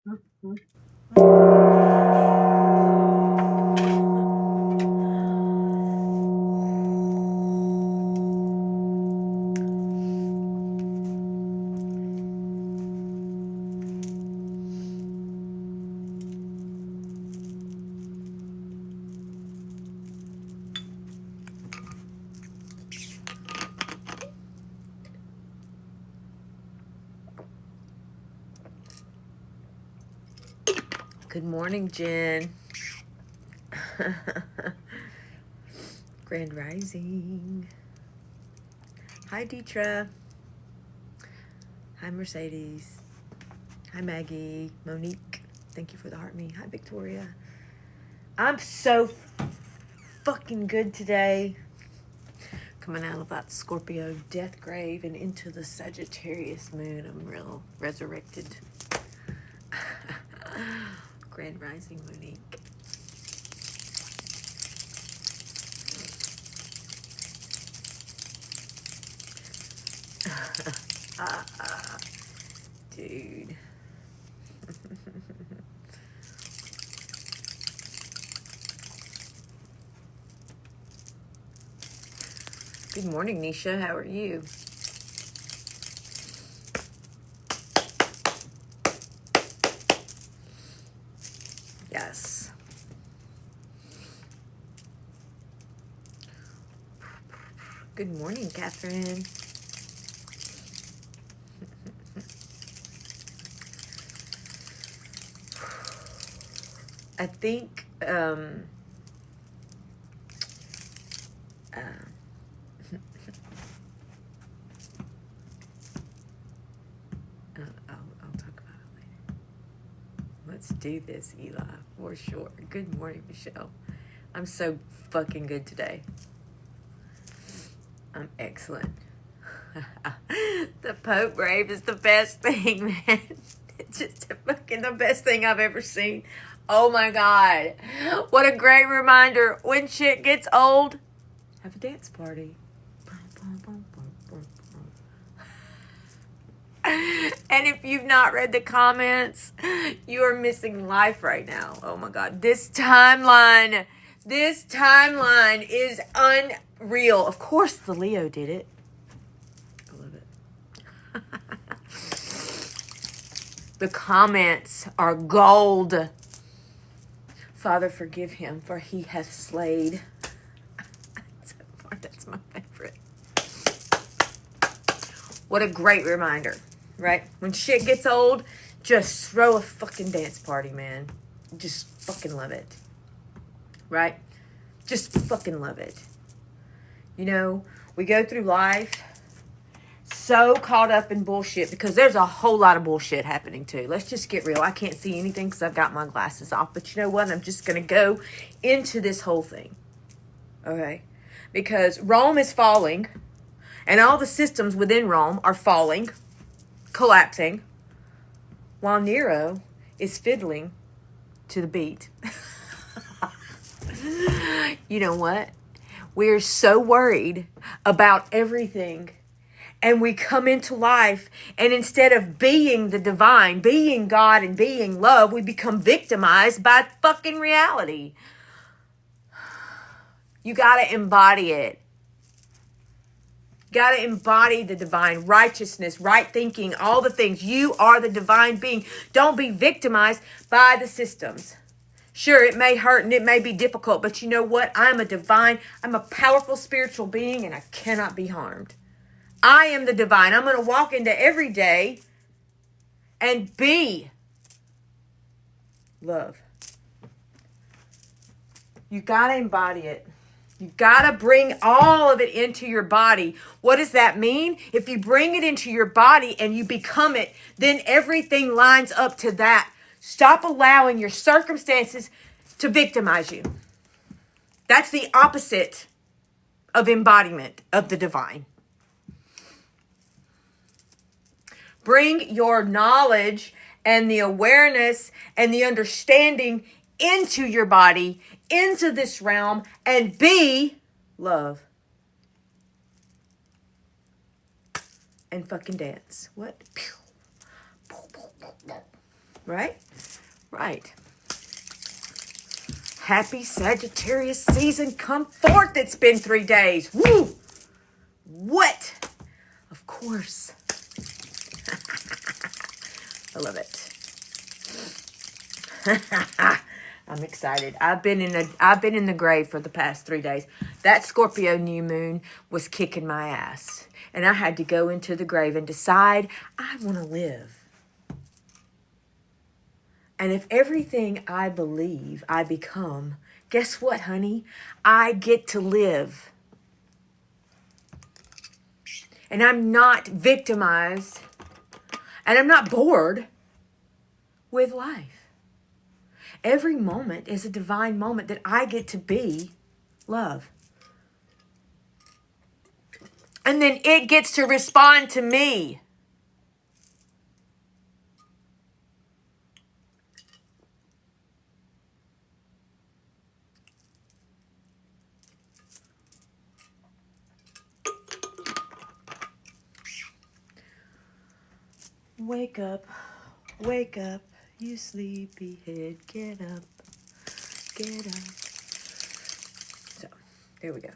Good morning, Jen. Grand Rising. Hi, Deetra. Hi, Mercedes. Hi, Maggie. Monique. Thank you for the heart me. Hi, Victoria. I'm so fucking good today. Coming out of that Scorpio death grave and into the Sagittarius moon. I'm real resurrected. Grand Rising, Monique. Dude. Good morning, Nisha. How are you? Yes. Good morning, Catherine. I think I'll talk about it later. Let's do this, Eli, for sure. Good morning, Michelle. I'm so fucking good today. I'm excellent. The Pope Brave is the best thing, man. It's just fucking the best thing I've ever seen. Oh my God. What a great reminder. When shit gets old, have a dance party. And if you've not read the comments, you are missing life right now. Oh my God. This timeline is unreal. Of course the Leo did it. I love it. The comments are gold. Father, forgive him, for he hath slayed. That's my favorite. What a great reminder, right? When shit gets old, just throw a fucking dance party, man. Just fucking love it. Right? Just fucking love it. You know, we go through life so caught up in bullshit because there's a whole lot of bullshit happening too. Let's just get real. I can't see anything because I've got my glasses off. But you know what? I'm just going to go into this whole thing. Okay? Because Rome is falling. And all the systems within Rome are falling, collapsing, while Nero is fiddling to the beat. You know what? We're so worried about everything. And we come into life, and instead of being the divine, being God and being love, we become victimized by fucking reality. You gotta embody it. Got to embody the divine righteousness, right thinking, all the things. You are the divine being. Don't be victimized by the systems. Sure, it may hurt and it may be difficult, but you know what? I'm a powerful spiritual being, and I cannot be harmed. I am the divine. I'm going to walk into every day and be love. You got to embody it. You got to bring all of it into your body. What does that mean? If you bring it into your body and you become it, then everything lines up to that. Stop allowing your circumstances to victimize you. That's the opposite of embodiment of the divine. Bring your knowledge and the awareness and the understanding into your body, into this realm, and be love. And fucking dance. What? Right? Right. Happy Sagittarius season come forth. It's been 3 days. Woo! What? Of course. I love it. I'm excited. I've been in the grave for the past 3 days. That Scorpio new moon was kicking my ass. And I had to go into the grave and decide I want to live. And if everything I believe I become, guess what, honey? I get to live. And I'm not victimized. And I'm not bored with life. Every moment is a divine moment that I get to be love. And then it gets to respond to me. Wake up, you sleepyhead, get up, get up. So, there we go.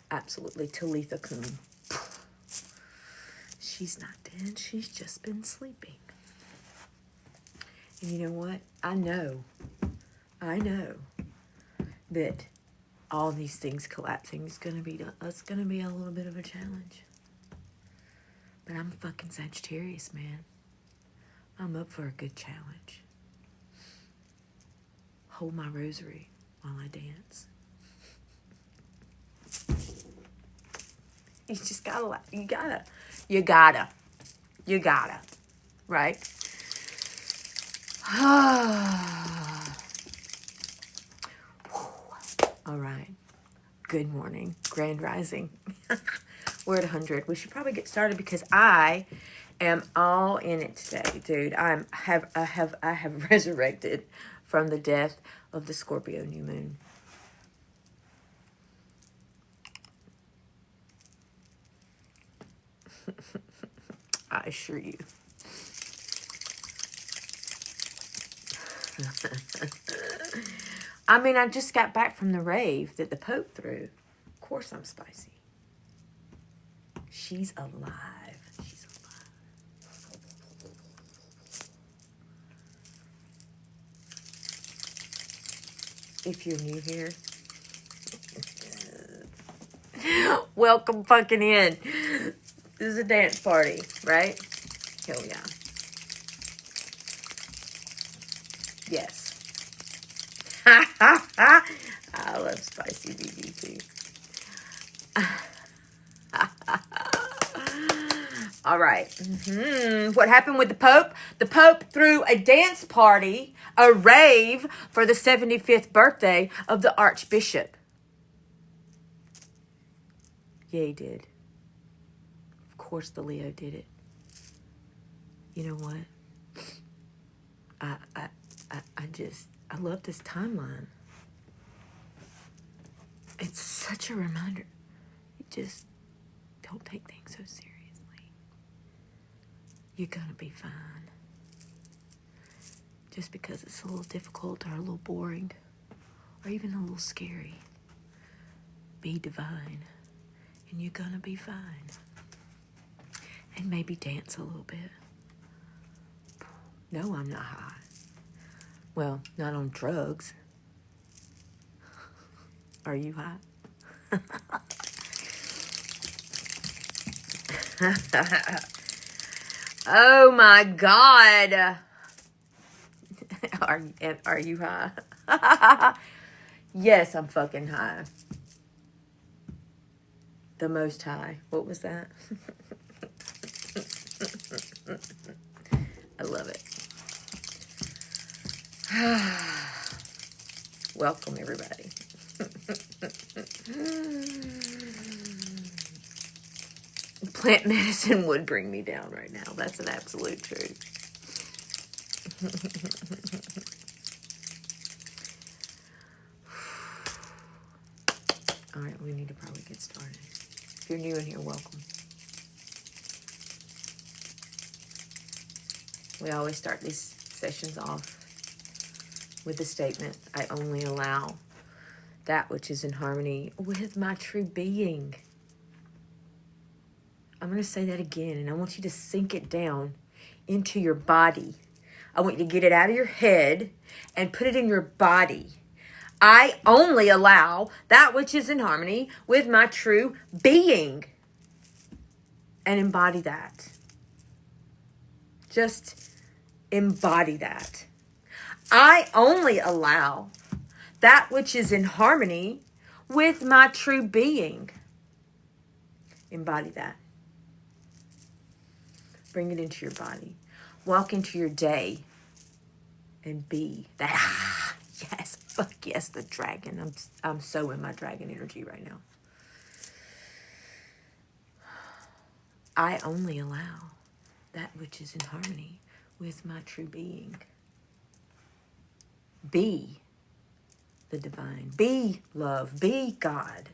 Absolutely, Talitha Kuhn. She's not dead, she's just been sleeping. And you know what? I know that all these things collapsing is gonna be a little bit of a challenge. But I'm fucking Sagittarius, man. I'm up for a good challenge. Hold my rosary while I dance. You just gotta, right? All right. Good morning, Grand Rising. We're at 100. We should probably get started because I am all in it today, dude. I have resurrected from the death of the Scorpio new moon. I assure you. I mean, I just got back from the rave that the Pope threw. Of course I'm spicy. She's alive. She's alive. If you're new here, welcome fucking in. This is a dance party, right? Hell yeah. Yes. I love spicy BB too. All right. What happened with the Pope? The Pope threw a dance party, a rave for the 75th birthday of the Archbishop. Yeah, he did. Of course the Leo did it. You know what? I love this timeline. It's such a reminder. You just don't take things so seriously. You're gonna be fine. Just because it's a little difficult or a little boring or even a little scary. Be divine and you're gonna be fine. And maybe dance a little bit. No, I'm not high. Well, not on drugs. Are you high? Oh my God. Are you high? Yes, I'm fucking high. The most high. What was that? I love it. Welcome, everybody. Plant medicine would bring me down right now. That's an absolute truth. All right, we need to probably get started. If you're new in here, welcome. We always start these sessions off with the statement, I only allow that which is in harmony with my true being. I'm going to say that again, and I want you to sink it down into your body. I want you to get it out of your head and put it in your body. I only allow that which is in harmony with my true being. And embody that. Just embody that. I only allow that which is in harmony with my true being. Embody that. Bring it into your body. Walk into your day and be that. Ah, yes, fuck yes, the dragon. I'm so in my dragon energy right now. I only allow that which is in harmony with my true being. Be the divine. Be love. Be God.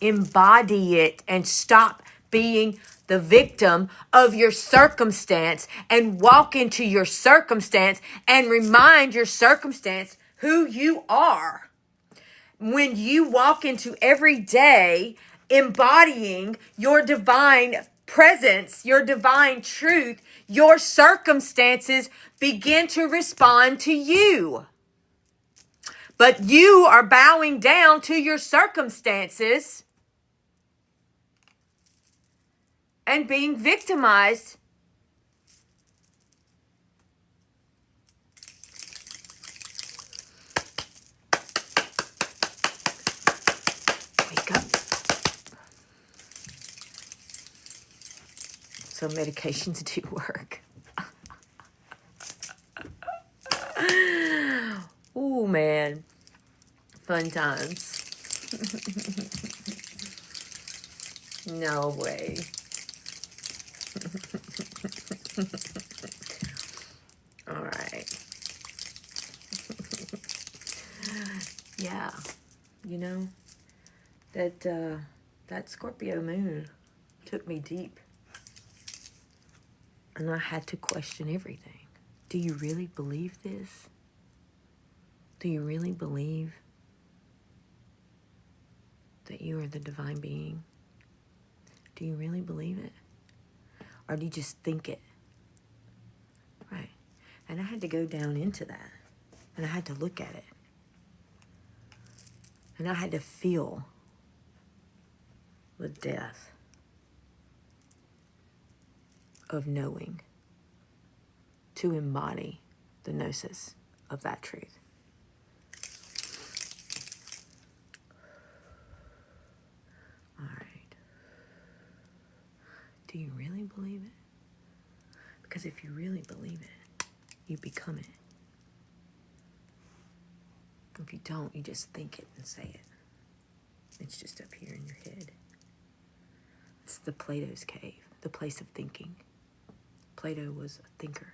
Embody it and stop being the victim of your circumstance and walk into your circumstance and remind your circumstance who you are. When you walk into every day embodying your divine presence, your divine truth, your circumstances begin to respond to you. But you are bowing down to your circumstances and being victimized. Wake up. So medications do work. Ooh, man. Fun times. No way. All right. Yeah. You know, that Scorpio moon took me deep. And I had to question everything. Do you really believe this? Do you really believe that you are the divine being? Do you really believe it? Or do you just think it? Right. And I had to go down into that. And I had to look at it. And I had to feel the death of knowing, to embody the gnosis of that truth. All right. Do you really believe it? Because if you really believe it, you become it. If you don't, you just think it and say it. It's just up here in your head. It's the Plato's cave, the place of thinking. Plato was a thinker.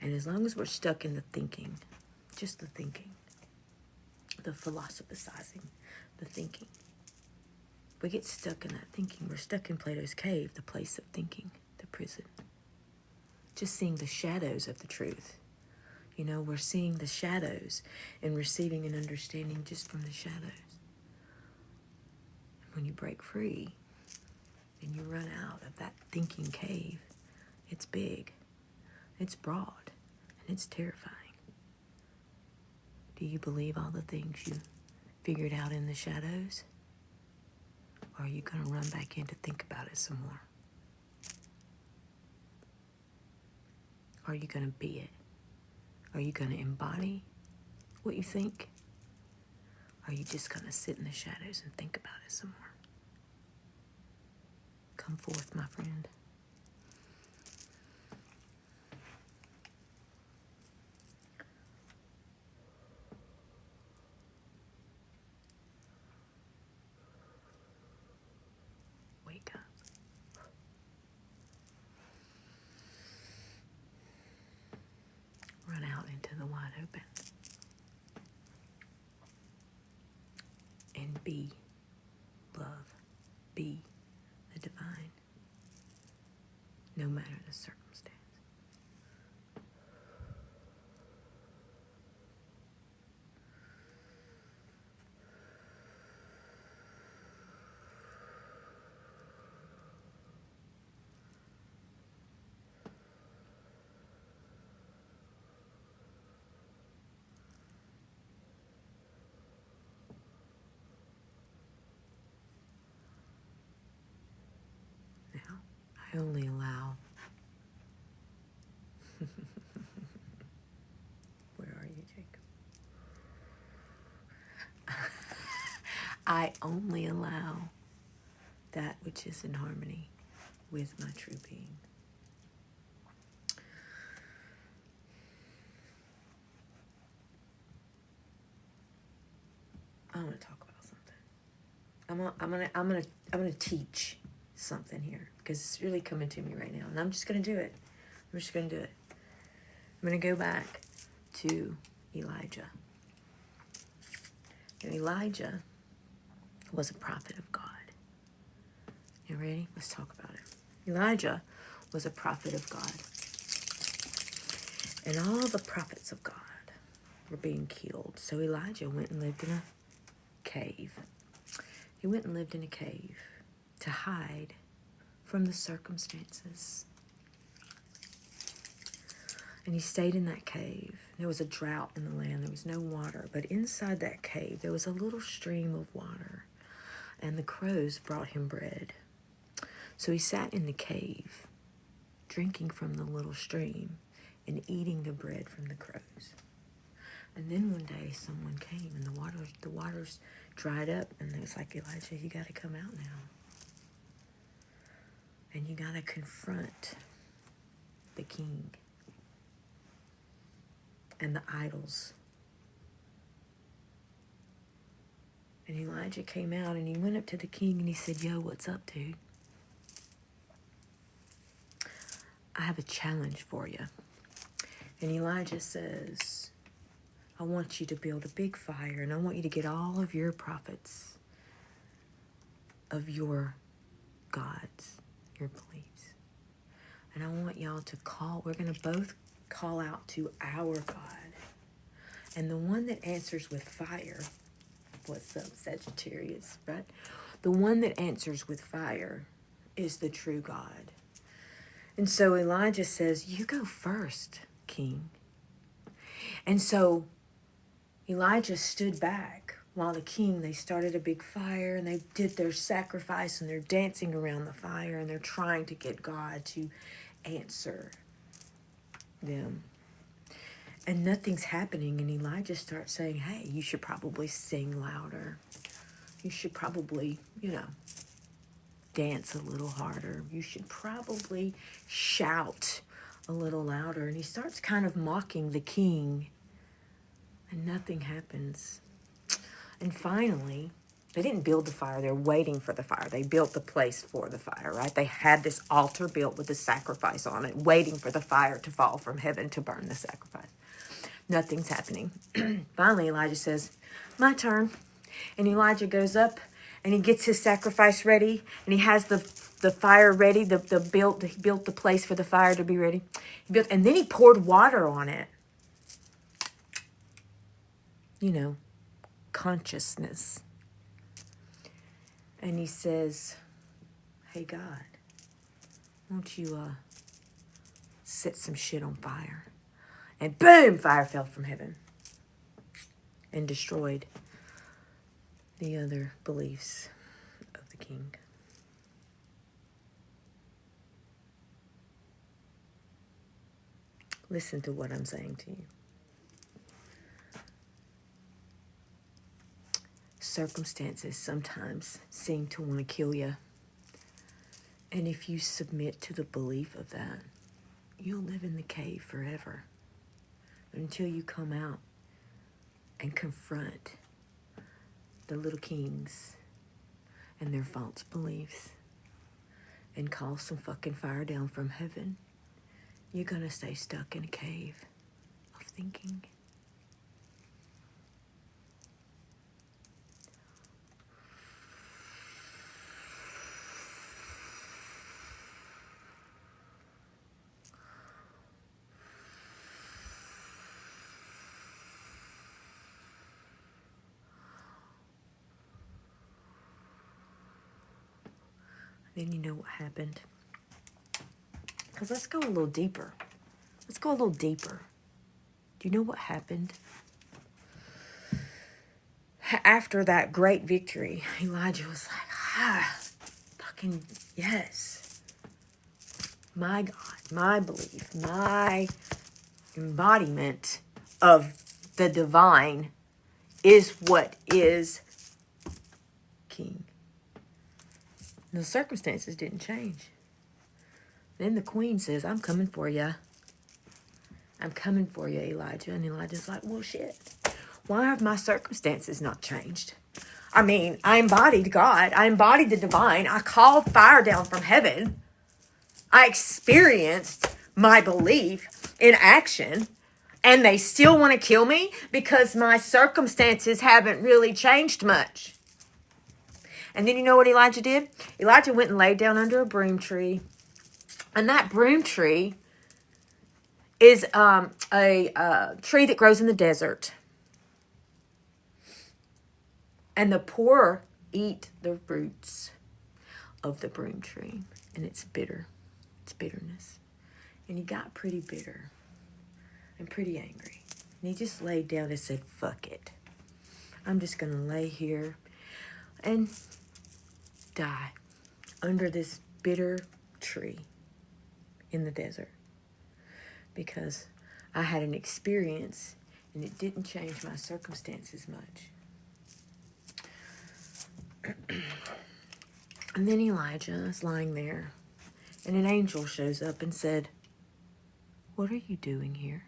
And as long as we're stuck in the thinking, just the thinking, the philosophizing, the thinking, we get stuck in that thinking. We're stuck in Plato's cave, the place of thinking, the prison. Just seeing the shadows of the truth. You know, we're seeing the shadows and receiving and understanding just from the shadows. And when you break free and you run out of that thinking cave, it's big, it's broad, and it's terrifying. Do you believe all the things you figured out in the shadows? Or are you going to run back in to think about it some more? Are you going to be it? Are you going to embody what you think? Or are you just going to sit in the shadows and think about it some more? Come forth, my friend. Wake up. Run out into the wide open. And be love. Be the divine. no matter the circumstance. Now, I only allow. Where are you, Jacob? I only allow that which is in harmony with my true being. I want to talk about something. I'm gonna teach something here because it's really coming to me right now, and I'm just gonna do it. I'm just gonna do it. I'm gonna go back to Elijah. And Elijah was a prophet of God. You ready? Let's talk about it. Elijah was a prophet of God. And all the prophets of God were being killed. So Elijah went and lived in a cave. He went and lived in a cave to hide from the circumstances. And he stayed in that cave. There was a drought in the land. There was no water. But inside that cave, there was a little stream of water. And the crows brought him bread. So he sat in the cave, drinking from the little stream and eating the bread from the crows. And then one day someone came and the waters dried up, and it was like, Elijah, you got to come out now. And you got to confront the king and the idols. And Elijah came out and he went up to the king and he said, yo, what's up, dude? I have a challenge for you. And Elijah says, I want you to build a big fire, and I want you to get all of your prophets of your gods, your beliefs. And I want y'all to we're going to both call out to our God. And the one that answers with fire, what's up, Sagittarius, right? The one that answers with fire is the true God. And so Elijah says, you go first, king. And so Elijah stood back while the king, they started a big fire and they did their sacrifice and they're dancing around the fire and they're trying to get God to answer them. And nothing's happening, and Elijah starts saying, hey, you should probably sing louder. You should probably, dance a little harder. You should probably shout a little louder. And he starts kind of mocking the king, and nothing happens. And finally, they didn't build the fire. They're waiting for the fire. They built the place for the fire, right? They had this altar built with the sacrifice on it, waiting for the fire to fall from heaven to burn the sacrifice. Nothing's happening. Finally, Elijah says, my turn. And Elijah goes up and he gets his sacrifice ready, and he has the fire ready. He built the place for the fire to be ready. And then he poured water on it. Consciousness. And he says, hey, God, won't you set some shit on fire? And boom, fire fell from heaven and destroyed the other beliefs of the king. Listen to what I'm saying to you. Circumstances sometimes seem to want to kill you. And if you submit to the belief of that, you'll live in the cave forever until you come out and confront the little kings and their false beliefs and call some fucking fire down from heaven. You're gonna stay stuck in a cave of thinking. Then you know what happened. Because let's go a little deeper. Let's go a little deeper. Do you know what happened? After that great victory, Elijah was like, fucking yes. My God, my belief, my embodiment of the divine is what is king. The circumstances didn't change. Then the queen says, I'm coming for you. I'm coming for you, Elijah. And Elijah's like, well, shit. Why have my circumstances not changed? I mean, I embodied God. I embodied the divine. I called fire down from heaven. I experienced my belief in action. And they still want to kill me because my circumstances haven't really changed much. And then you know what Elijah did? Elijah went and laid down under a broom tree. And that broom tree is a tree that grows in the desert. And the poor eat the roots of the broom tree. And it's bitter. It's bitterness. And he got pretty bitter and pretty angry. And he just laid down and said, fuck it. I'm just going to lay here and die under this bitter tree in the desert. Because I had an experience and it didn't change my circumstances much. And then Elijah is lying there, and an angel shows up and said, what are you doing here?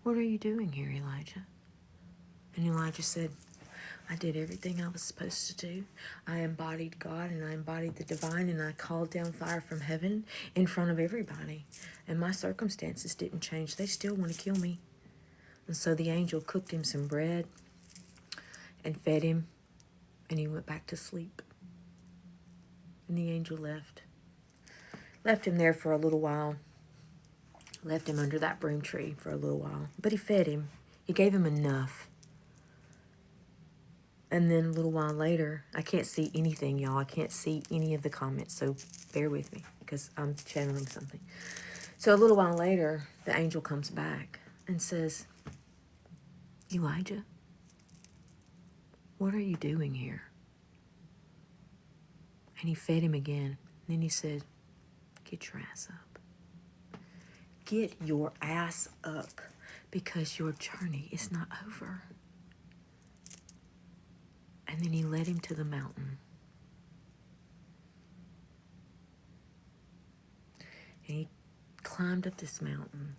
What are you doing here, Elijah? And Elijah said, I did everything I was supposed to do. I embodied God and I embodied the divine, and I called down fire from heaven in front of everybody. And my circumstances didn't change. They still want to kill me. And so the angel cooked him some bread and fed him, and he went back to sleep. And the angel left. Left him there for a little while. Left him under that broom tree for a little while. But he fed him. He gave him enough. And then a little while later, I can't see anything, y'all. I can't see any of the comments, so bear with me because I'm channeling something. So a little while later, the angel comes back and says, Elijah, what are you doing here? And he fed him again. And then he said, get your ass up. Get your ass up because your journey is not over. And then he led him to the mountain. And he climbed up this mountain.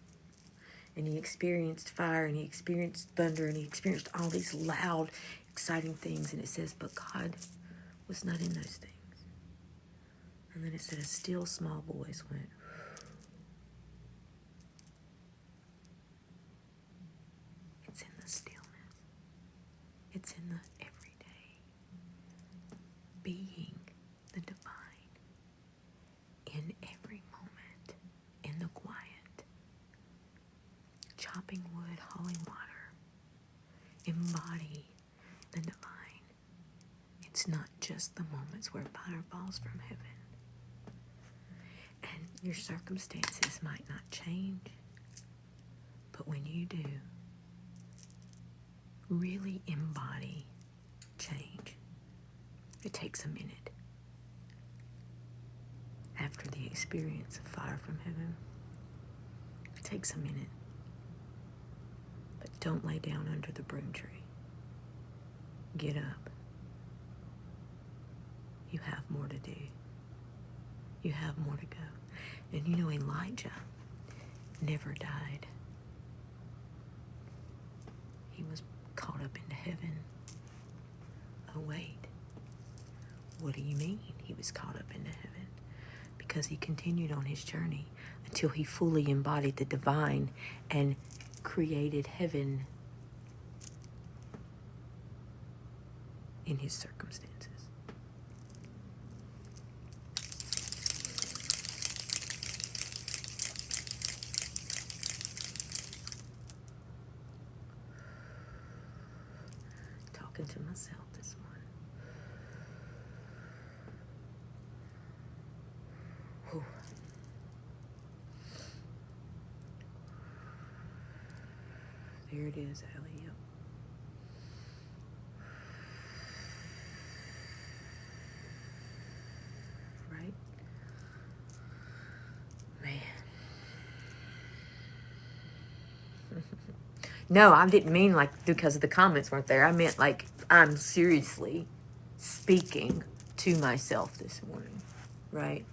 And he experienced fire, and he experienced thunder, and he experienced all these loud, exciting things. And it says, but God was not in those things. And then it said a still small voice went, it's in the stillness. It's in the everyday being the divine in every moment, in the quiet, chopping wood, hauling water. Embody the divine. It's not just the moments where fire falls from heaven. And your circumstances might not change, but when you do, really embody change. It takes a minute. After the experience of fire from heaven, it takes a minute. But don't lay down under the broom tree. Get up. You have more to do. You have more to go. And you know, Elijah never died. He was caught up into heaven. Oh, wait. What do you mean he was caught up into heaven? Because he continued on his journey until he fully embodied the divine and created heaven in his circumstances. Talking to myself this morning. Whew. There it is, Allie. Yep. Right? Man. No, I didn't mean like because the comments weren't there. I meant like I'm seriously speaking to myself this morning, right?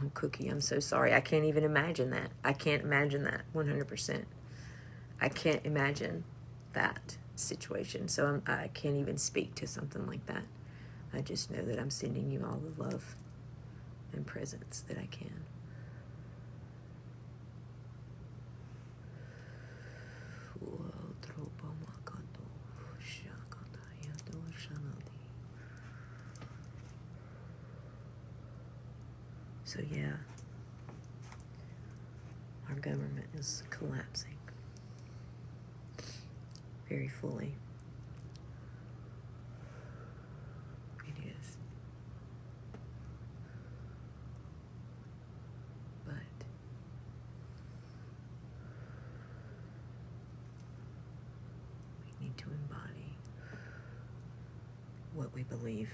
Oh, Cookie, I'm so sorry. I can't even imagine that. I can't imagine that 100%. I can't imagine that situation. So I can't even speak to something like that. I just know that I'm sending you all the love and presence that I can. So yeah, our government is collapsing very fully. It is. But we need to embody what we believe.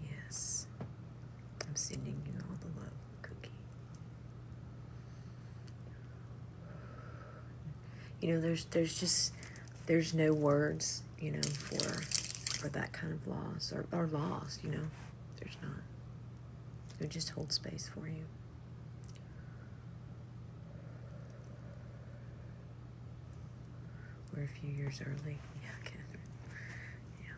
Yes, I'm sending you all the love, Cookie. You know, there's no words, you know, for that kind of loss or loss, you know. There's not. It just hold space for you. We're a few years early. Yeah, Catherine. Yeah.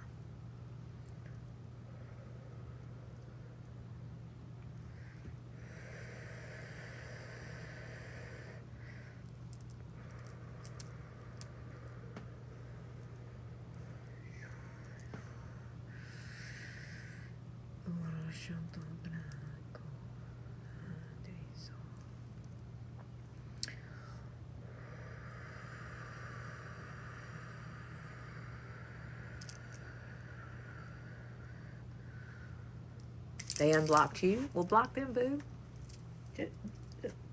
They unblocked you? Well, block them, boo.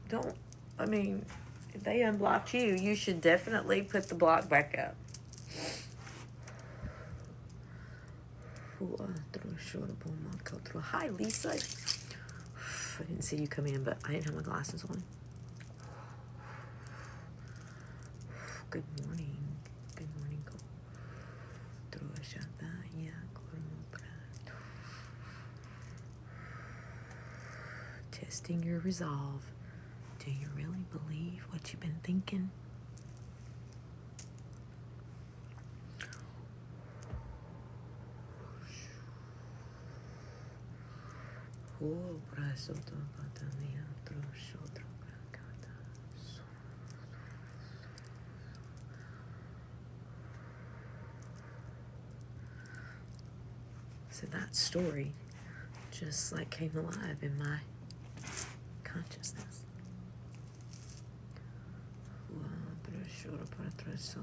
Don't, I mean, if they unblocked you, you should definitely put the block back up. Hi, Lisa. I didn't see you come in, but I didn't have my glasses on. Good morning. Good morning. Testing your resolve. Do you really believe what you've been thinking? So that story just like came alive in my consciousness. Oh, you're so welcome, Crystal.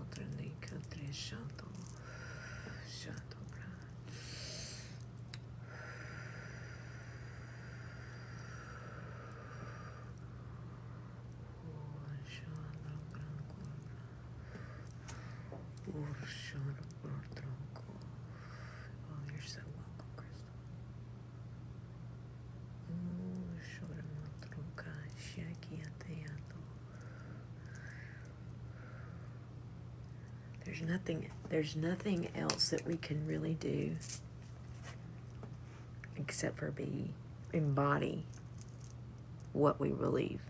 There's nothing else that we can really do except for embody what we believe.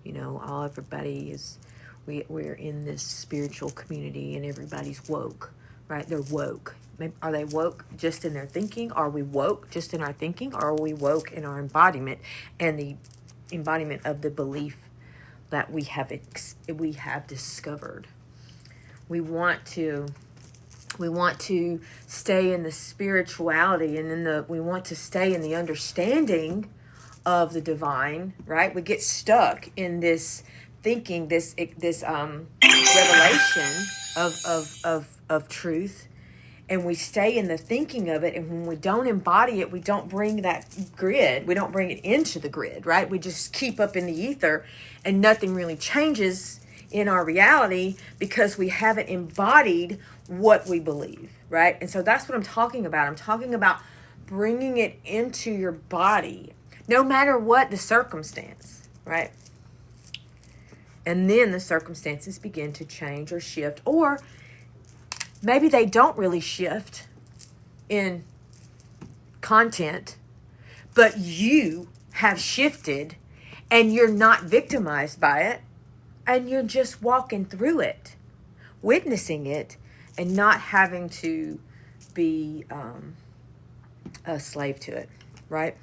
You know, everybody is, we're in this spiritual community and everybody's woke, right? They're woke. Are they woke just in their thinking? Are we woke just in our thinking? Or are we woke in our embodiment and the embodiment of the belief that we have discovered? We want to We want to stay in the spirituality, and then we want to stay in the understanding of the divine, right? We get stuck in this thinking, this revelation of truth, and we stay in the thinking of it. And when we don't embody it, we don't bring that grid, we don't bring it into the grid, right? We just keep up in the ether, and nothing really changes in our reality because we haven't embodied what we believe, right? And so that's what I'm talking about. I'm talking about bringing it into your body, no matter what the circumstance, right? And then the circumstances begin to change or shift, or maybe they don't really shift in content, but you have shifted and you're not victimized by it, and you're just walking through it, witnessing it, and not having to be a slave to it, right?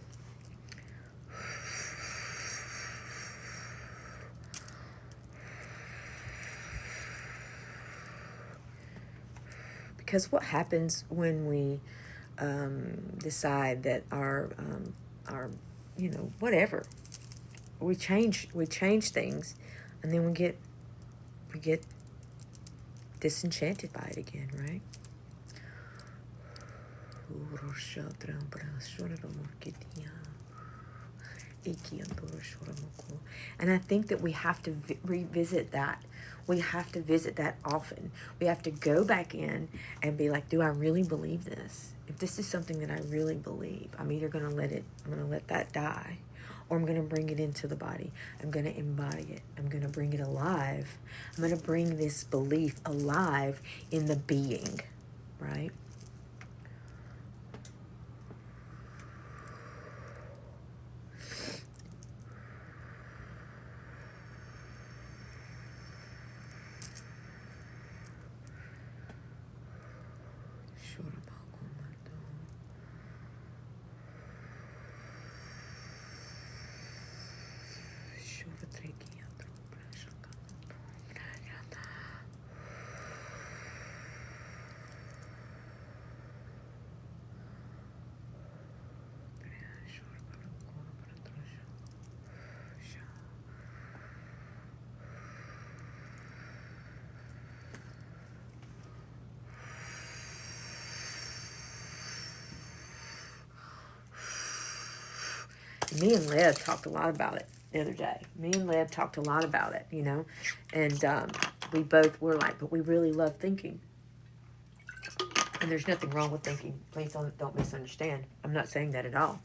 Because what happens when we decide that our whatever, we change things, and then we get disenchanted by it again, right? And I think that we have to revisit that. We have to visit that often. We have to go back in and be like, do I really believe this? If this is something that I really believe, I'm either going to let that die, or I'm going to bring it into the body. I'm going to embody it. I'm going to bring it alive. I'm going to bring this belief alive in the being, right? Me and Lev talked a lot about it the other day. And we both were like, but we really love thinking. And there's nothing wrong with thinking. Please don't misunderstand. I'm not saying that at all.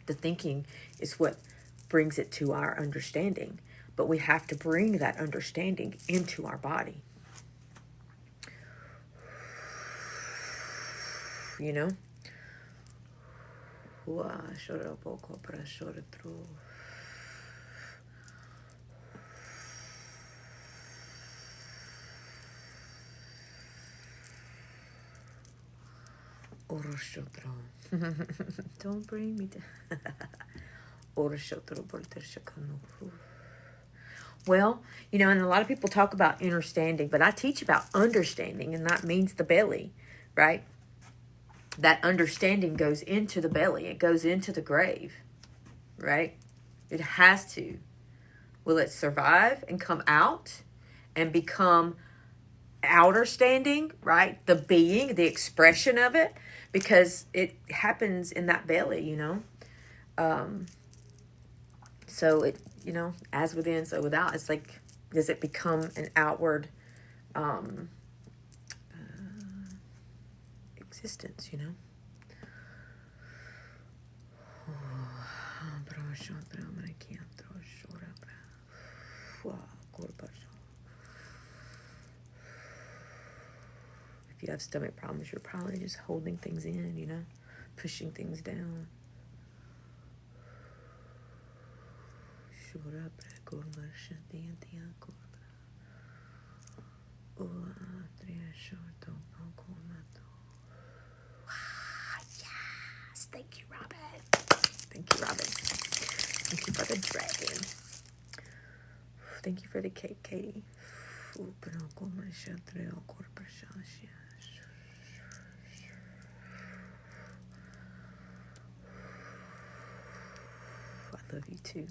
The thinking is what brings it to our understanding. But we have to bring that understanding into our body. You know? Don't bring me down. Well, and a lot of people talk about understanding, but I teach about understanding, and that means the belly, right? That understanding goes into the belly. It goes into the grave, right? It has to. Will it survive and come out and become outer standing, right? The being, the expression of it, because it happens in that belly, So it, as within, so without. It's like, does it become an outward existence, If you have stomach problems, you're probably just holding things in, pushing things down. Yes, thank you, Robin. Thank you for the dragon. Thank you for the cake, Katie. love you too.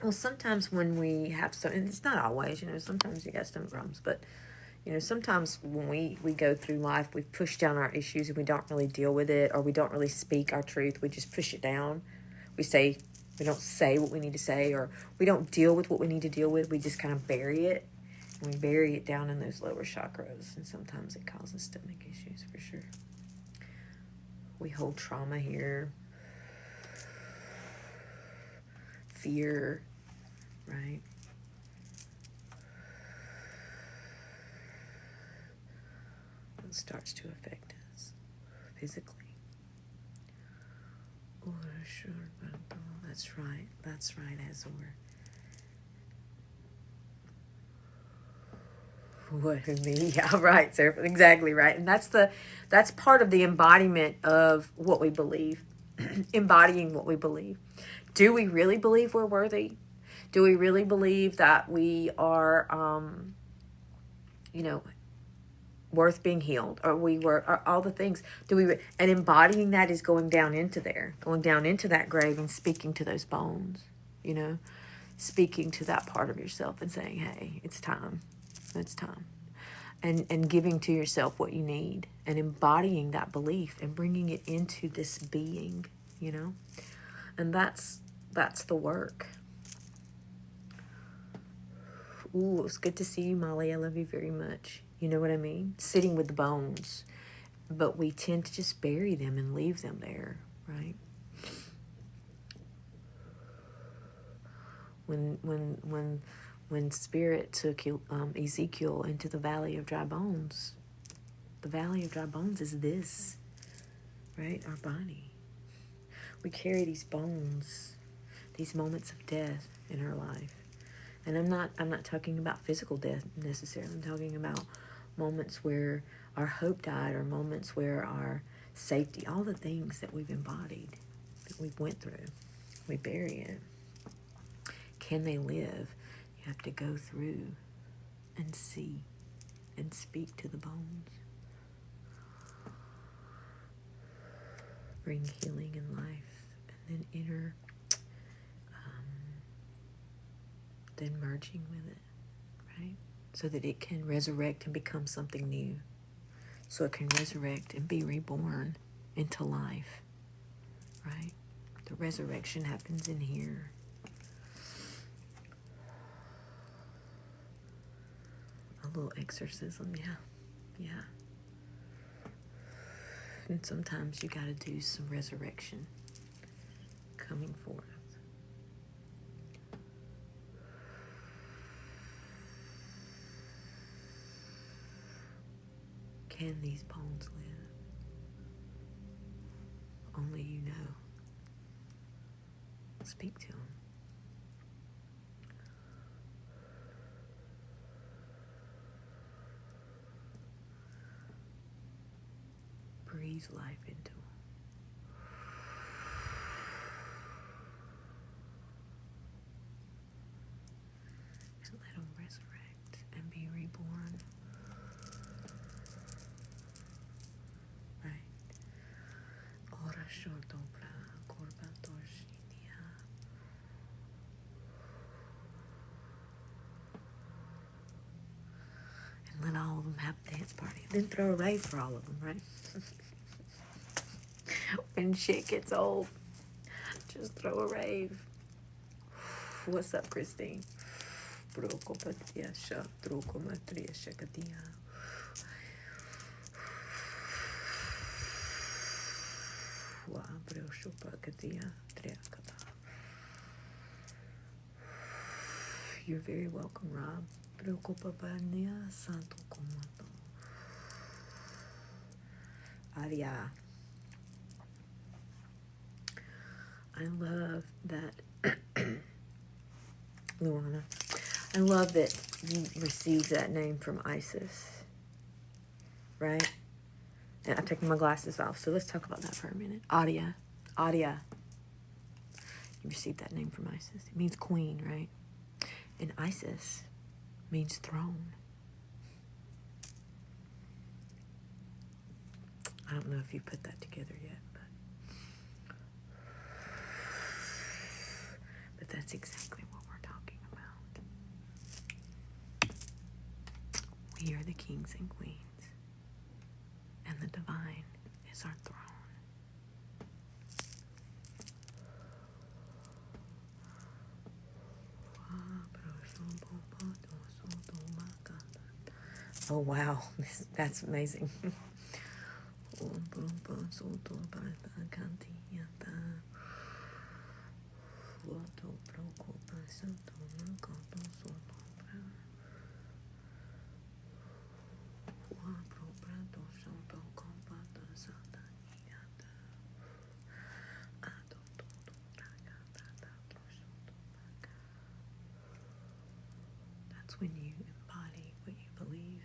Well, sometimes when we have some, and it's not always, sometimes you got stomach problems, but, sometimes when we go through life, we push down our issues and we don't really deal with it, or we don't really speak our truth. We just push it down. We don't say what we need to say, or we don't deal with what we need to deal with. We just kind of bury it, and we bury it down in those lower chakras, and sometimes it causes stomach issues for sure. We hold trauma here, fear, right? It starts to affect us physically. That's right, Azor. What me? Yeah, right, sir. Exactly right. And that's part of the embodiment of what we believe. Embodying what we believe. Do we really believe we're worthy? Do we really believe that we are, worth being healed, or or all the things? And embodying that is going down into that grave and speaking to those bones, speaking to that part of yourself and saying, hey, it's time. And giving to yourself what you need and embodying that belief and bringing it into this being, and that's the work. Ooh, it's good to see you, Molly. I love you very much. You know what I mean? Sitting with the bones. But we tend to just bury them and leave them there, right? When Spirit took Ezekiel into the Valley of Dry Bones, the Valley of Dry Bones is this, right? Our body. We carry these bones, these moments of death in our life. And I'm not talking about physical death necessarily. I'm talking about moments where our hope died, or moments where our safety, all the things that we've embodied, that we've went through. We bury it. Can they live? You have to go through and see and speak to the bones. Bring healing and life, and then then merging with it, right? So that it can resurrect and become something new. So it can resurrect and be reborn into life, right? The resurrection happens in here. A little exorcism, yeah. And sometimes you got to do some resurrection coming forth. Can these bones live? Only you know. Speak to them. Breathe life into them. And let them resurrect and be reborn. Right? Ora shortobra korbatoshinia. dance party. Then throw a rave for all of them, right? When shit gets old, just throw a rave. What's up, Christine? You're very welcome, Rob. Aria. I love that, Luana. I love that you received that name from Isis, right? And I'm taking my glasses off, so let's talk about that for a minute. Adia. You received that name from Isis. It means queen, right? And Isis means throne. I don't know if you put that together yet, but that's exactly what we're talking about. We are the kings and queens, and the divine is our throne. Oh wow, that's amazing. That's when you embody what you believe.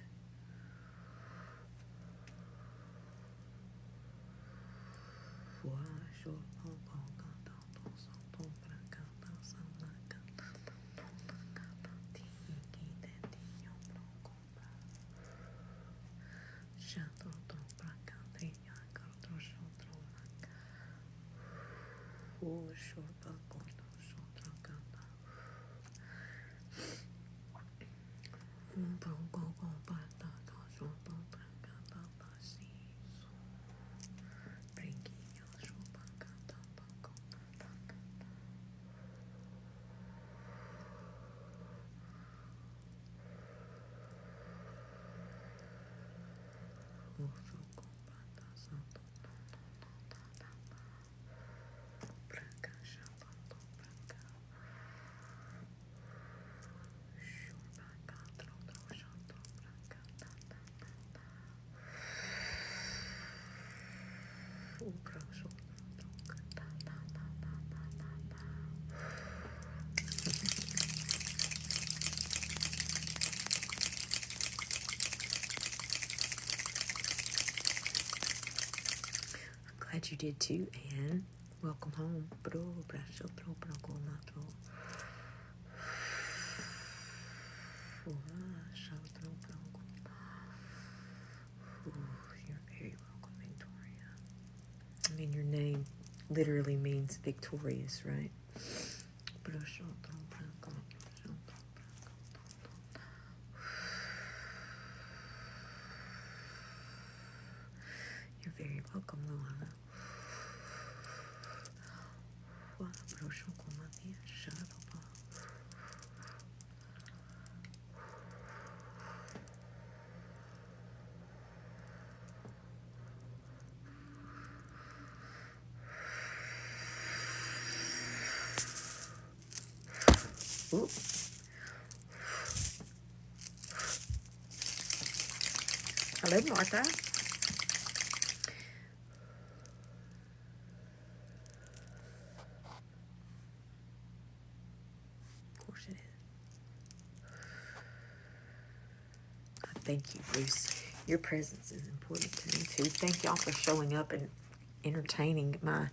Glad you did too, Anne. Welcome home. You're very welcome, Victoria. I mean, your name literally means victorious, right? You're very welcome, Luana. Ooh. Hello, Martha. Of course it is. Thank you, Bruce. Your presence is important to me too. Thank y'all for showing up and entertaining my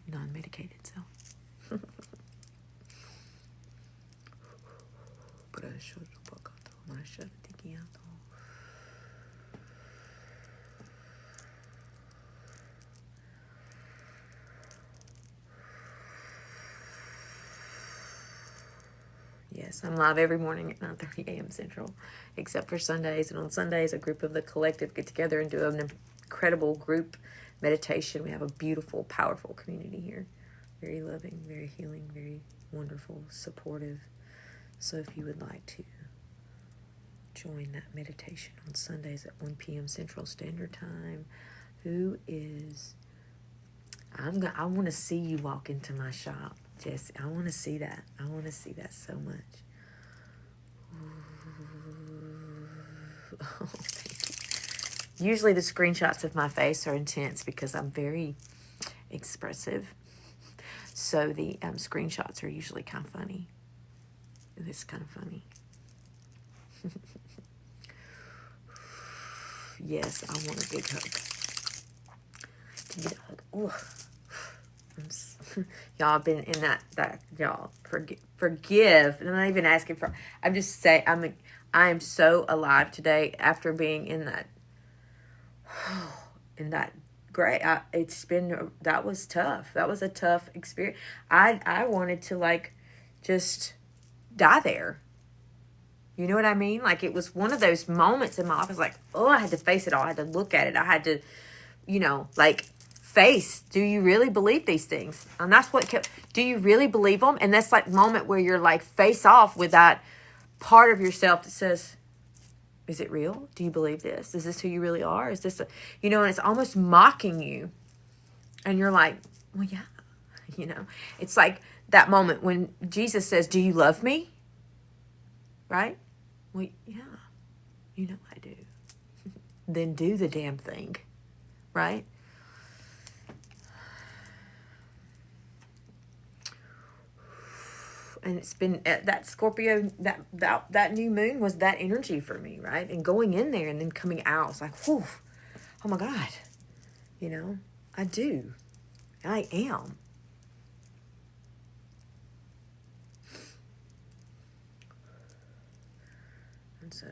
non-medicated self. Yes, I'm live every morning at 9:30 a.m. Central, except for Sundays. And on Sundays, a group of the collective get together and do an incredible group meditation. We have a beautiful, powerful community here. Very loving, very healing, very wonderful, supportive. So if you would like to join that meditation on Sundays at 1 p.m. Central Standard Time, I want to see you walk into my shop, Jesse. I want to see that. I want to see that so much. Oh, thank you. Usually the screenshots of my face are intense because I'm very expressive. So the screenshots are usually kind of funny. It's kind of funny. Yes, I want a big hug. Can you get a hug? Oh, y'all have been in that y'all forgive. I'm not even asking for. I'm just saying I am so alive today after being in that great. That was tough. That was a tough experience. I wanted to like just die there. You know what I mean? Like it was one of those moments in my life. I was like, oh, I had to face it all. I had to look at it. I had to, like face. Do you really believe these things? And that's what kept. Do you really believe them? And that's like moment where you're like face off with that part of yourself that says, is it real? Do you believe this? Is this who you really are? Is this, and it's almost mocking you. And you're like, well, yeah, it's like that moment when Jesus says, do you love me? Right? Well, yeah, I do. Then do the damn thing. Right? And it's been that Scorpio, that new moon was that energy for me, right? And going in there and then coming out, it's like, whew, oh my God, I do. I am. And so,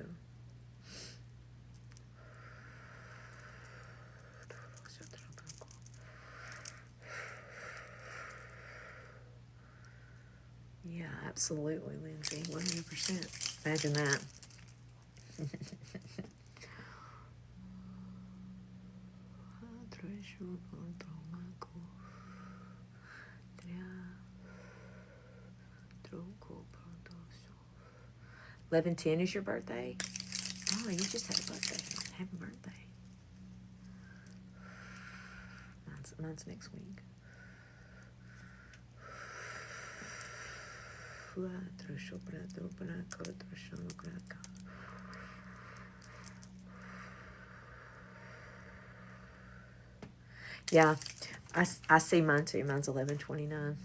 yeah, absolutely, Lindsay, 100%. Imagine that. $11:10 is your birthday? Oh, you just had a birthday. Happy birthday. Mine's next week. Yeah, I see mine too. Mine's 11/29.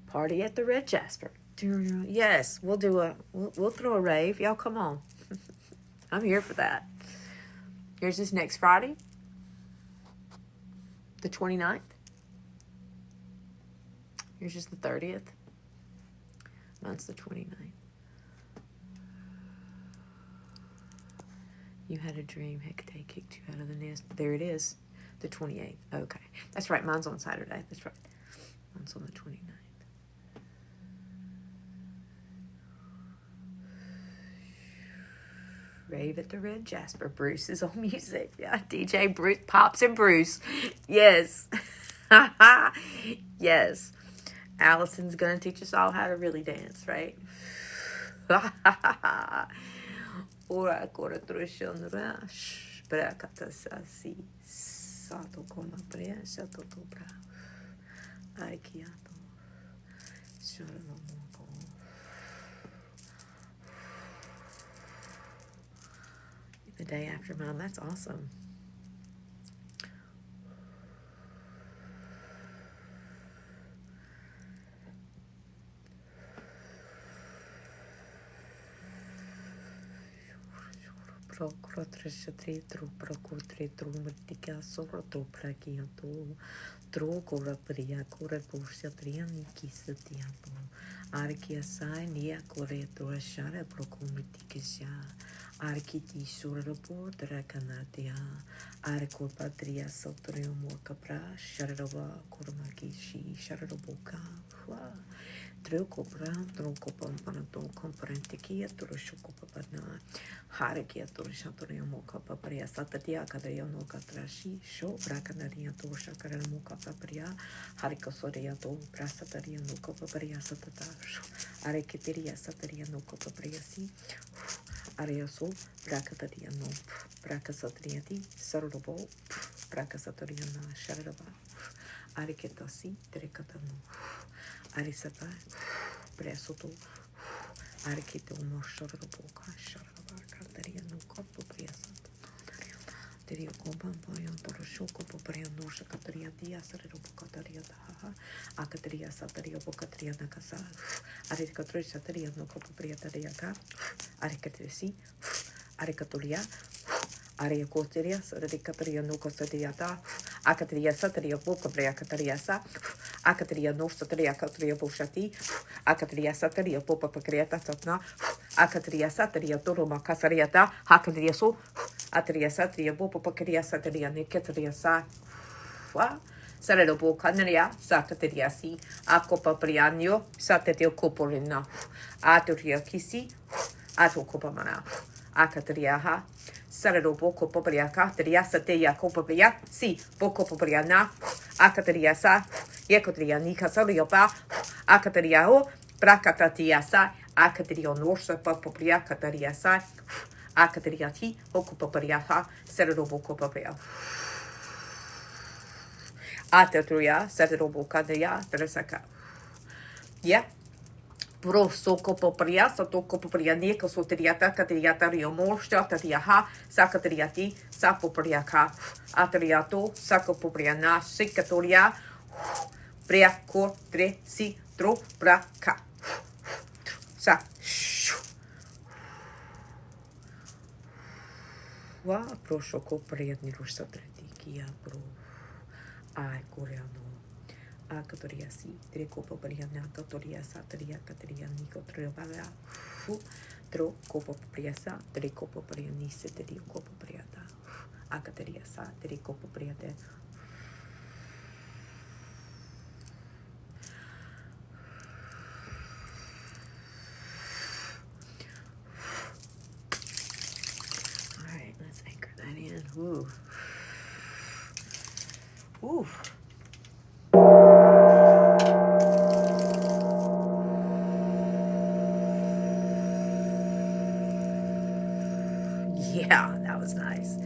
Party at the Red Jasper. Yes, we'll throw a rave. Y'all come on. I'm here for that. Yours is next Friday, the 29th. Yours is the 30th. Mine's the 29th. You had a dream. Hecate kicked you out of the nest. There it is. The 28th. Okay. That's right. Mine's on Saturday. That's right. Mine's on the 29th. Rave at the Red Jasper. Bruce is on music. Yeah, DJ Bruce, Pops and Bruce. Yes. Yes. Allison's going to teach us all how to really dance, right? Ora kora trushandra. Brakata sasi. Sato kona brea. Sato to bra. Aikiato. Shoronomoko. The day after mine. That's awesome. Arikia sai nia kore tora shara prokomitikisha. Arkiti surabo drakanatia. Arko patria sotrio mokapra sharaba kormakishi sharaboka. Truco brown, truco pampana, truco parentekia, truco papana, harakia, trushatoria moka paparia, satatia, cadaria no catrashi, show bracanaria, tosha caramuca paparia, haricosoria, to brasataria no copaparia satata, arekiteria sataria no copaparia si, areaso, bracataria no, bracasatriati, sarobo, bracasatoria na, sharaba, areketasi, trecatano. Arisata, Bresoto, Arikito, no Sharaboka, Sharabaka, Daria, no Copo, Priasa, Dario Compan, Toroshoco, Popria, no Shakataria, Dia, Saraboka, Daria, Akataria, Sataria, Bocatria, Nakasa, Arikatri, Sataria, no Copo, Priatariaka, Arikatrisi, Arikatoria, Aria Coteria, Sarikataria, no Costadiata, Akatria, Sataria, Boca, Priacatariasa. Akatria no sataria katria boshati. Akatria sataria popa pakriata satna. Akatria sataria toro makasariata. Hakatria so. Atria satria popa pakria sataria nekatria sa. Sarado bo kanaria sakatria si. Akopa prianio satatio koporina. Atoria kisi. Atokopa mana. Akatria ha. Sarado boko popriaka. Tria satia kopopria. Si boko popriana. Akatria sa. Yekotriya Nikasario ba Akatriao, Brakatatiasa, Akatrio Norsa Papria Katariasa, Akatriati, Okupapariaha, Serobo Papria. Atatria, Serobo Kadria, Tresaka. Yeah. Bro soko popria, sato popria nika sotriata, katriata riomor, shatariaha, sakatriati, sapopriaka, atriato, sakopopriana, sikatoria. Brea cor tre si tro bra ka sa wa pro shoko priadni rusa tretikia pro ai coreano a katoria si tre copo priana katoria sa tria katria niko trebala fu tro copo priasa tre copo priani se tri copo priata a katoria sa tre copo priate. Let's anchor that in. Ooh. Ooh. Yeah, that was nice.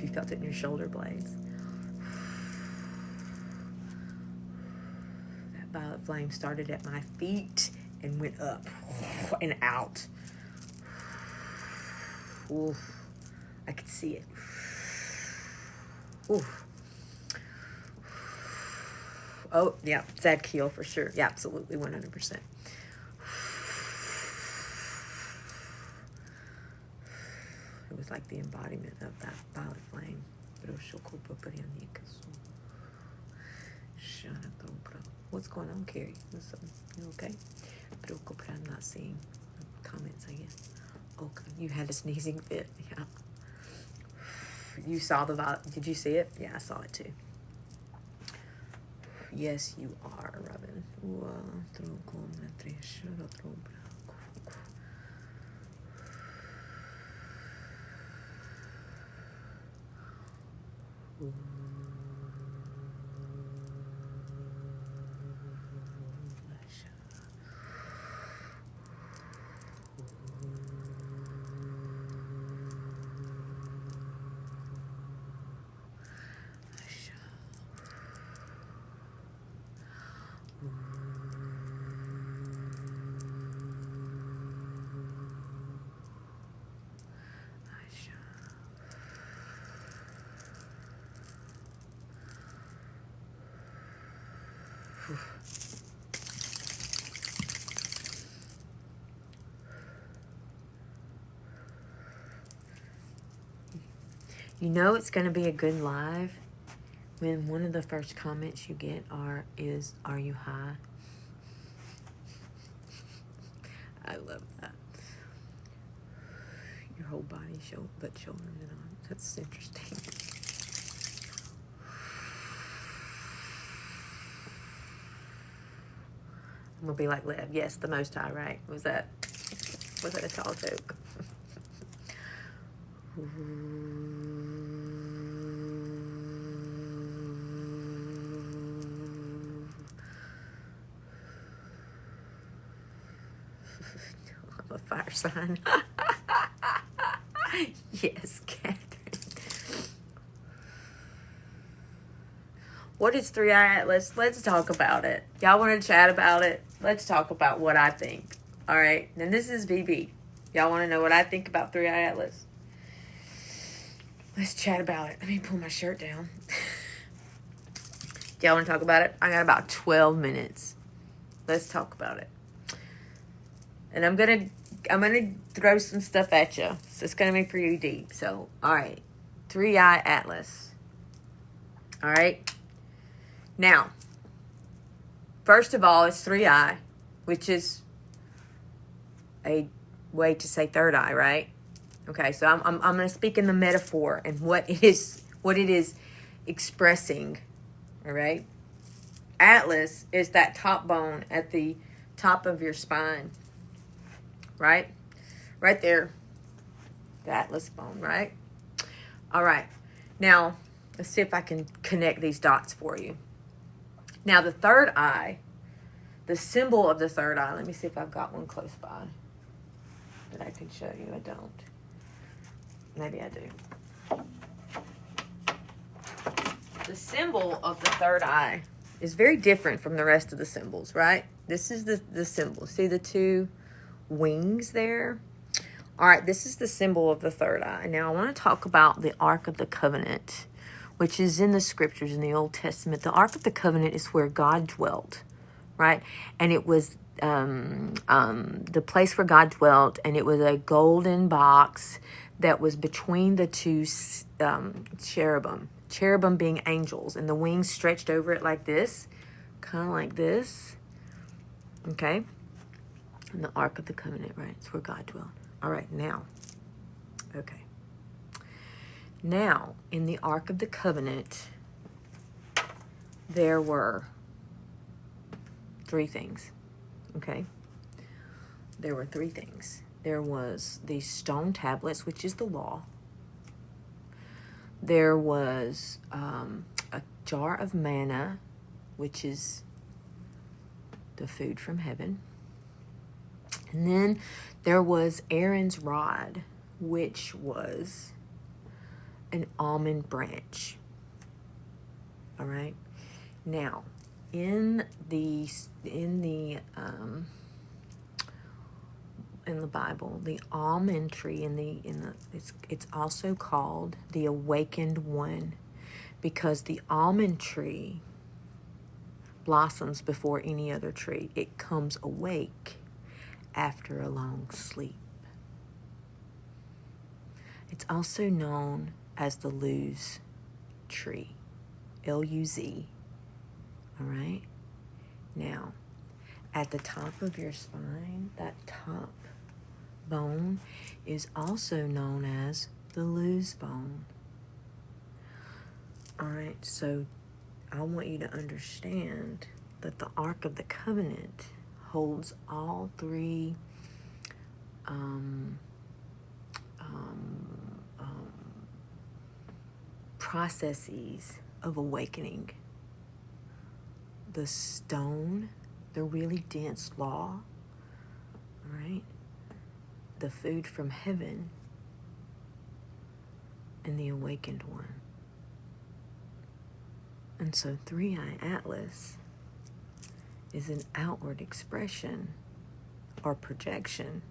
You felt it in your shoulder blades. That violet flame started at my feet and went up and out. Ooh, I could see it. Ooh. Oh, yeah, Zad Keel for sure. Yeah, absolutely, 100%. It was like the embodiment of that violet flame. What's going on, Carrie? You okay? I'm not seeing comments, I guess. Okay, you had a sneezing fit. Yeah. You saw the violet. Did you see it? Yeah, I saw it too. Yes, you are, Robin. You know it's going to be a good live when one of the first comments you get is, "Are you high?" I love that. Your whole body but shoulders and arms. That's interesting. I'm gonna be like Lev. Yes, the Most High, right? Was that a tall joke? I'm a fire sign. Yes, Catherine. What is 3i Atlas? Let's talk about it. Y'all want to chat about it? Let's talk about what I think. All right. And this is BB. Y'all want to know what I think about 3i Atlas? Let's chat about it. Let me pull my shirt down. Y'all want to talk about it? I got about 12 minutes. Let's talk about it. And I'm gonna throw some stuff at you. So it's gonna be pretty deep. So, all right. 3i Atlas. All right. Now, first of all, it's 3i, which is a way to say third eye, right? Okay, so I'm going to speak in the metaphor and what it is expressing. All right. Atlas is that top bone at the top of your spine, right? Right there, the Atlas bone, right? All right. Now, let's see if I can connect these dots for you. Now, the third eye, the symbol of the third eye, let me see if I've got one close by that I can show you. I don't. Maybe I do. The symbol of the third eye is very different from the rest of the symbols, right? This is the symbol. See the two wings there? All right, this is the symbol of the third eye. Now, I want to talk about the Ark of the Covenant, which is in the scriptures in the Old Testament. The Ark of the Covenant is where God dwelt, right? And it was the place where God dwelt, and it was a golden box that was between the two cherubim being angels, and the wings stretched over it like this, kind of like this, okay? And the Ark of the Covenant, right? It's where God dwelt. All right, now, okay. Now, in the Ark of the Covenant, there were 3 things, okay? There were 3 things. There was the stone tablets, which is the law. There was a jar of manna, which is the food from heaven. And then there was Aaron's rod, which was an almond branch. All right. Now, in the Bible, the almond tree it's also called the awakened one, because the almond tree blossoms before any other tree. It comes awake after a long sleep. It's also known as the Luz tree, L-U-Z. All right. Now, at the top of your spine, that top bone is also known as the Luz bone. All right, so I want you to understand that the Ark of the Covenant holds all 3 processes of awakening. The stone, the really dense law, all right? The food from heaven, and the awakened one. And so 3i Atlas is an outward expression or projection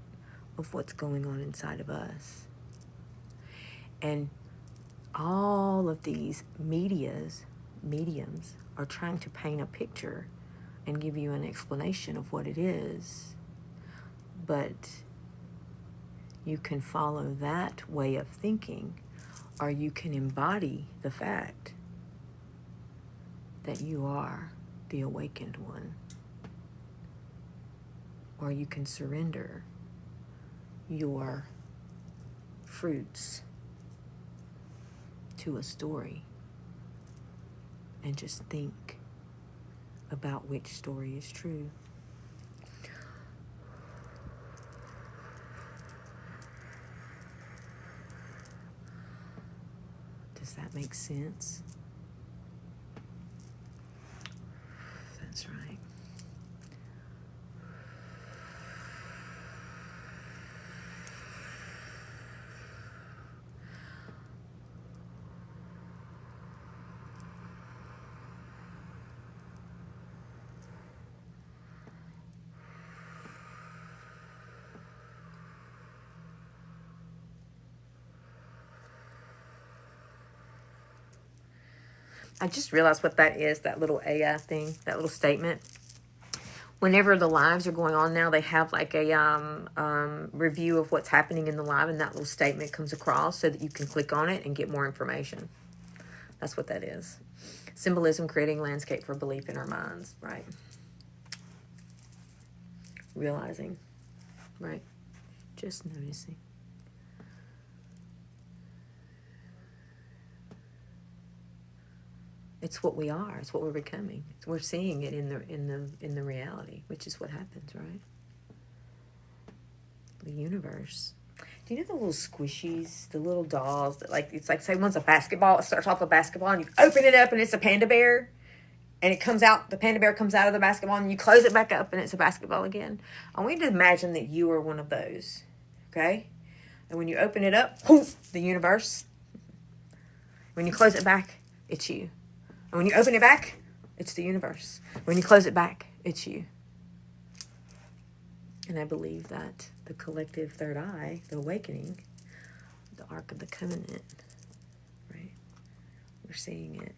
of what's going on inside of us. And all of these mediums are trying to paint a picture and give you an explanation of what it is. But you can follow that way of thinking, or you can embody the fact that you are the awakened one. Or you can surrender your fruits to a story and just think about which story is true. Does that make sense? That's right. I just realized what that is, that little AI thing, that little statement. Whenever the lives are going on now, they have like a review of what's happening in the live, and that little statement comes across so that you can click on it and get more information. That's what that is. Symbolism creating landscape for belief in our minds, right? Realizing, right? Just noticing. It's what we are. It's what we're becoming. We're seeing it in the reality, which is what happens, right? The universe. Do you know the little squishies, the little dolls that it's like, say one's a basketball. It starts off a basketball, and you open it up, and it's a panda bear, and it comes out. The panda bear comes out of the basketball, and you close it back up, and it's a basketball again. I want you to imagine that you are one of those, okay? And when you open it up, whoosh, the universe. When you close it back, it's you. And when you open it back, it's the universe. When you close it back, it's you. And I believe that the collective third eye, the awakening, the Ark of the Covenant, right? We're seeing it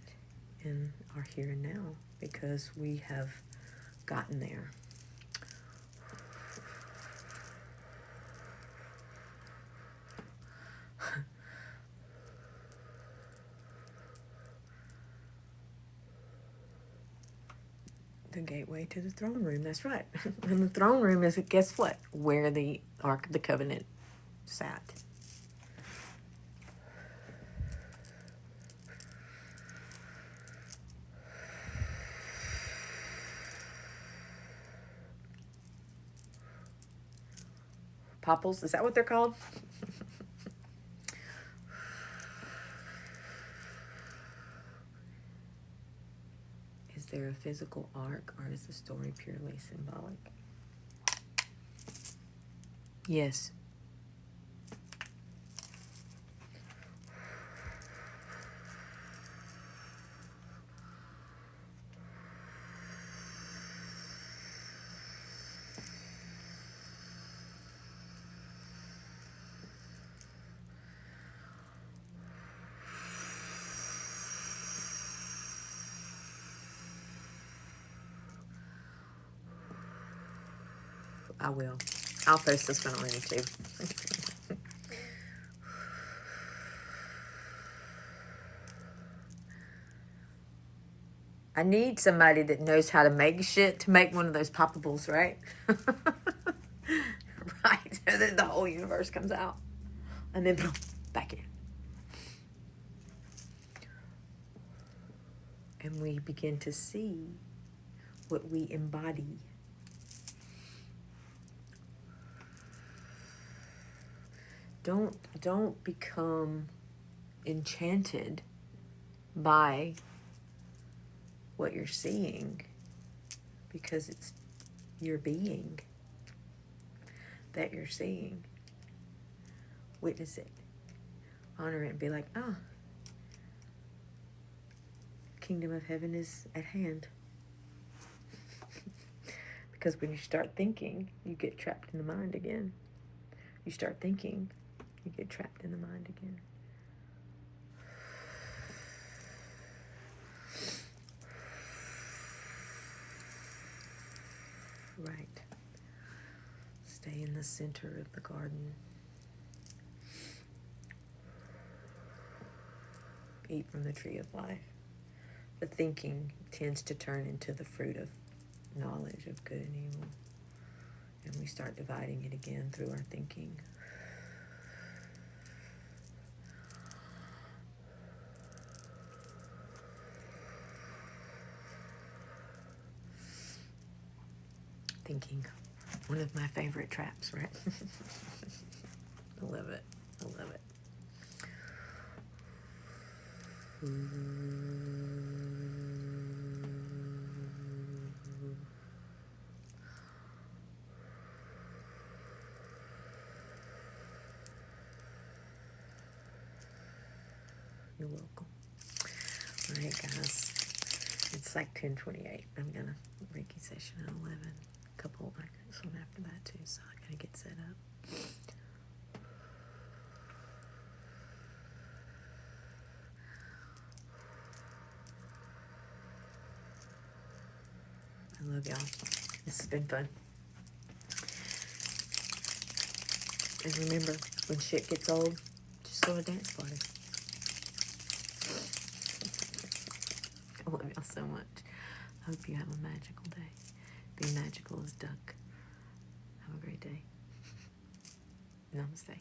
in our here and now because we have gotten there. The gateway to the throne room, that's right. And the throne room is, guess what? Where the Ark of the Covenant sat. Popples, is that what they're called? Is there a physical ark, or is the story purely symbolic? Yes. I will. I'll post this one on YouTube. I need somebody that knows how to make shit to make one of those poppables, right? Right. So then the whole universe comes out. And then boom, back in. And we begin to see what we embody. Don't become enchanted by what you're seeing, because it's your being that you're seeing. Witness it, honor it, and be like, kingdom of heaven is at hand. Because when you start thinking, you get trapped in the mind again. You start thinking, you get trapped in the mind again. Right. Stay in the center of the garden. Eat from the tree of life. the thinking tends to turn into the fruit of knowledge of good and evil. And we start dividing it again through our thinking. Thinking, one of my favorite traps, right? I love it. I love it. You're welcome. All right, guys. It's like 10:28. I'm gonna Reiki session at 11. A couple, I got this one after that too, so I gotta get set up. I love y'all. This has been fun. And remember, when shit gets old, just go to a dance party. I love y'all so much. I hope you have a magical day. Be magical as duck. Have a great day. Namaste.